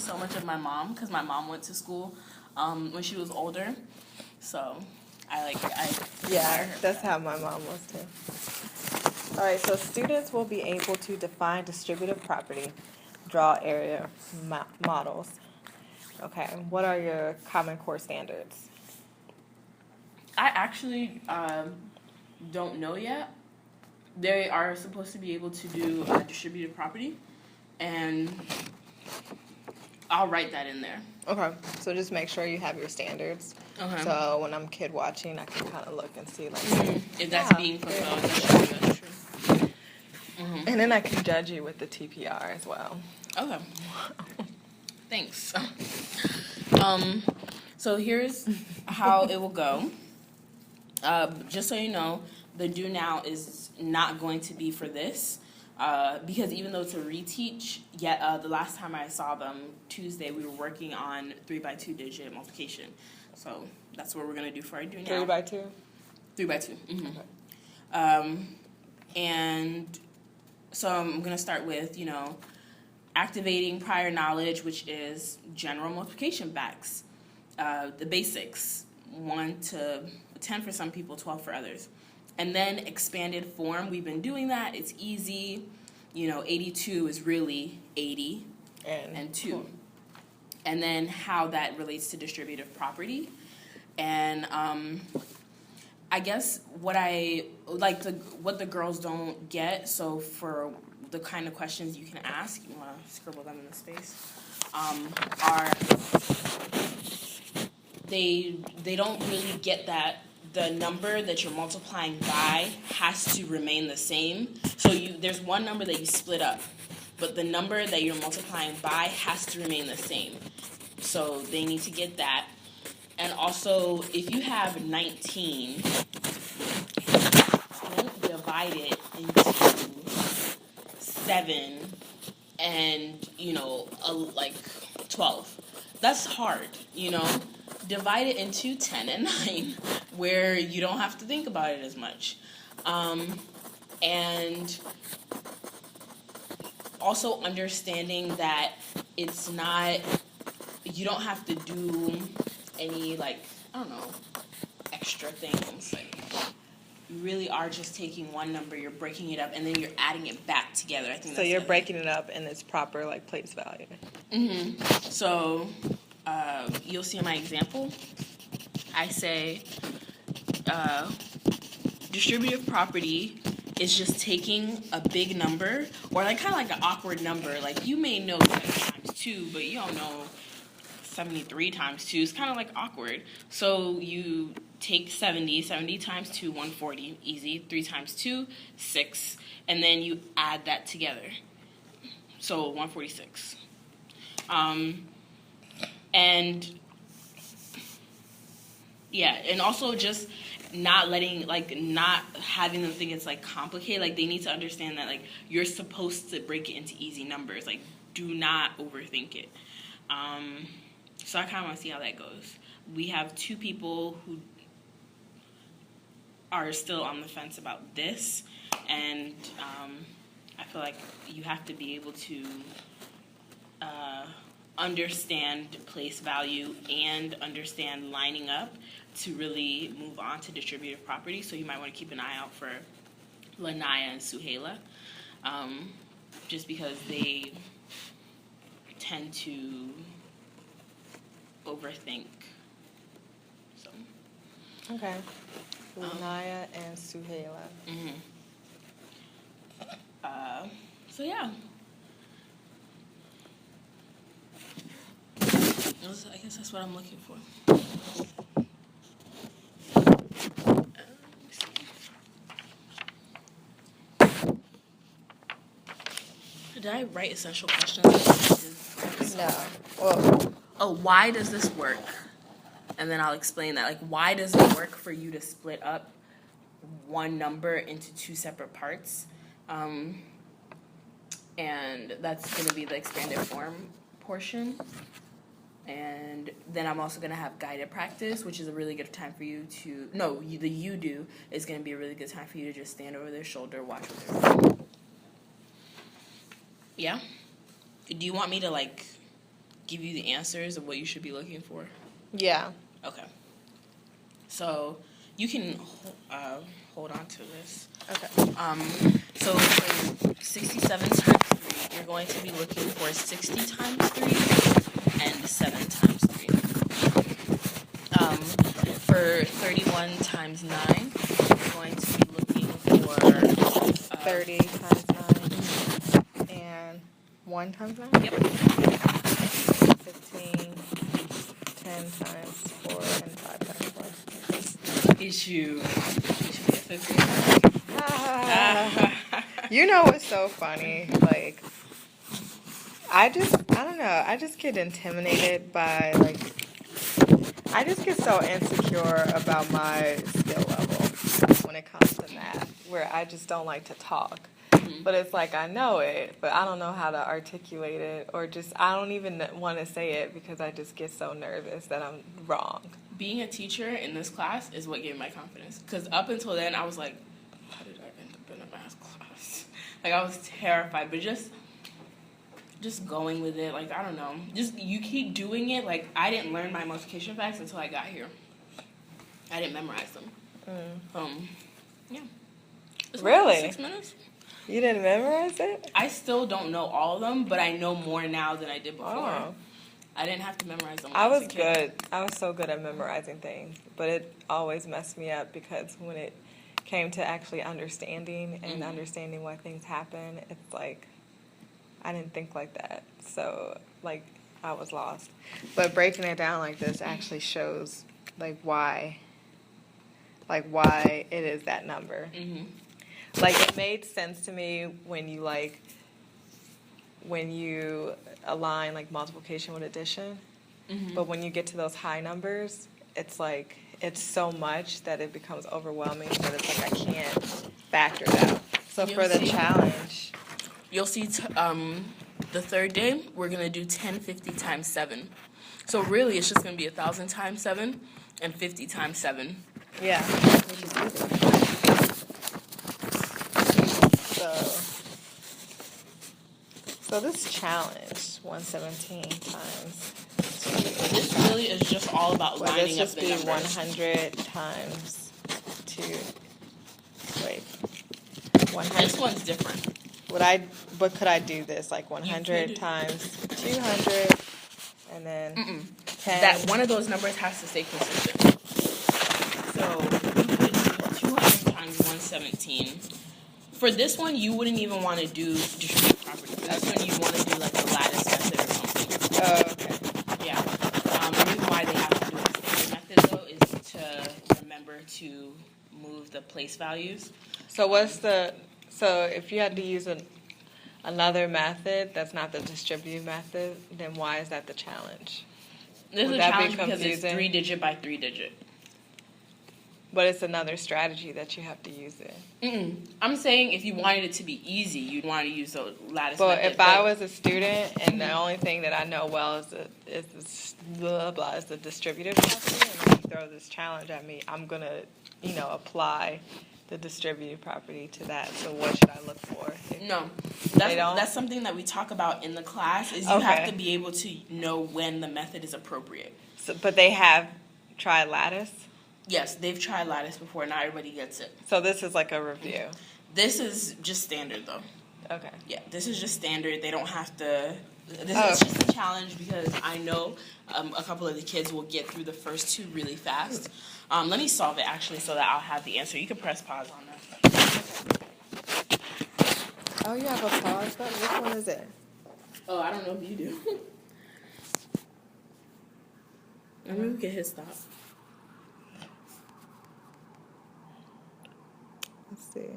so much of my mom because my mom went to school when she was older. So I Yeah, that's how my mom was too. All right, so students will be able to define distributive property, draw area models. Okay, what are your Common Core standards? I actually don't know yet. They are supposed to be able to do distributed property, and I'll write that in there. Okay, so just make sure you have your standards. Okay. So when I'm kid watching, I can kind of look and see like If that's being fulfilled, that's true. And then I can judge you with the TPR as well. Okay. Thanks. So here's how it will go. Just so you know, the do now is not going to be for this. Because even though it's a reteach, yet the last time I saw them, Tuesday, we were working on 3x2 digit multiplication. So that's what we're going to do for our do now. 3x2? 3x2. Mm-hmm. Okay. And so I'm going to start with, activating prior knowledge, which is general multiplication facts. The basics, 1 to 10 for some people, 12 for others. And then expanded form, we've been doing that. It's easy. 82 is really 80 and 2. Cool. And then how that relates to distributive property. And I guess what the girls don't get, so for the kind of questions you can ask, you want to scribble them in the space, are they don't really get that the number that you're multiplying by has to remain the same. So there's one number that you split up, but the number that you're multiplying by has to remain the same. So they need to get that. And also, if you have 19, don't divide it into 7 and, 12. That's hard, Divide it into 10 and 9, where you don't have to think about it as much. And also understanding that it's not, you don't have to do any, extra things. You really are just taking one number, you're breaking it up, and then you're adding it back together. I think. So you're breaking it up in its proper, place value. Mm-hmm. So you'll see in my example, I say distributive property is just taking a big number, or kind of like an awkward number. You may know 7 times 2, but you don't know 73 times 2. It's kind of awkward. So you take 70 times 2, 140, easy. 3 times 2, 6, and then you add that together. So 146. And yeah, and also just not not having them think it's complicated. They need to understand that you're supposed to break it into easy numbers. Do not overthink it. So I kind of want to see how that goes. We have 2 people who are still on the fence about this, and I feel like you have to be able to understand place value and understand lining up to really move on to distributive property. So you might want to keep an eye out for Lanaya and Suhaila, just because they tend to overthink. So. Okay. Lanaya and Suhaila. Mm-hmm. So yeah. I guess that's what I'm looking for. Did I write essential questions? No. Well. Oh, why does this work? And then I'll explain that. Why does it work for you to split up one number into 2 separate parts? And that's going to be the expanded form portion. And then I'm also going to have guided practice, which is a really good time for you to... No, the you do is going to be a really good time for you to just stand over their shoulder, watch what they're doing. Yeah? Do you want me to, give you the answers of what you should be looking for? Yeah. Okay. So you can hold on to this. Okay. So for 67 times 3, you're going to be looking for 60 times 3 and 7 times 3. For 31 times 9, you're going to be looking for 30 times 9 and 1 times 9? Yep. 15, 10 times 4, and 5 times 1. Issue. You should get 15. You know what's so funny? Like, I don't know. I just get intimidated by, like, I just get so insecure about my skill level when it comes to math, where I just don't like to talk. But it's like I know it, but I don't know how to articulate it, or just I don't even want to say it because I just get so nervous that I'm wrong. Being a teacher in this class is what gave me my confidence. Because up until then, I was like, how did I end up in a math class? Like, I was terrified, but just going with it, like, I don't know. Just, you keep doing it. Like, I didn't learn my multiplication facts until I got here. I didn't memorize them. Yeah. Really? 6 minutes? You didn't memorize it? I still don't know all of them, but I know more now than I did before. Oh. I didn't have to memorize them. I was good. I was so good at memorizing things, but it always messed me up because when it came to actually understanding and understanding why things happen, it's like I didn't think like that. So, like, I was lost. But breaking it down like this actually shows, like, why it is that number. Like, it made sense to me when you align, like, multiplication with addition. But when you get to those high numbers, it's like, it's so much that it becomes overwhelming that it's like I can't factor it out. So for the challenge... You'll see the third day, we're going to do 1050 times 7. So really, it's just going to be 1,000 times 7 and 50 times 7. Yeah. So this challenge, 117 times 2. This really is just all about lining up the numbers. Would this just be 100 times 2? Wait. 100. This one's different. But could I do this, like 100 times 200, and then 10? That one of those numbers has to stay consistent. So you could do 200 times 117. For this one, you wouldn't even want to do distributive property. For this one, you want to do like the lattice method or something. Oh, okay. Yeah. The reason why they have to do a standard method, though, is to remember to move the place values. So if you had to use another method that's not the distributive method, then why is that the challenge? This is a challenge because it's 3-digit by 3-digit. But it's another strategy that you have to use it. I'm saying if you wanted it to be easy, you'd want to use the lattice but method. If I was a student and the only thing that I know well is the distributive property, and if you throw this challenge at me, I'm gonna, apply the distributive property to that. So what should I look for? No, that's something that we talk about in the class. Is you have to be able to know when the method is appropriate. So, but they have tried lattice. Yes, they've tried lattice before. Not everybody gets it. So this is like a review. This is just standard, though. Okay. Yeah, this is just standard. They don't have to. This is just a challenge because I know a couple of the kids will get through the first 2 really fast. Let me solve it actually so that I'll have the answer. You can press pause on that. Oh, you have a pause button? Which one is it? Oh, I don't know if you do. I mean, we can hit stop. Let's see.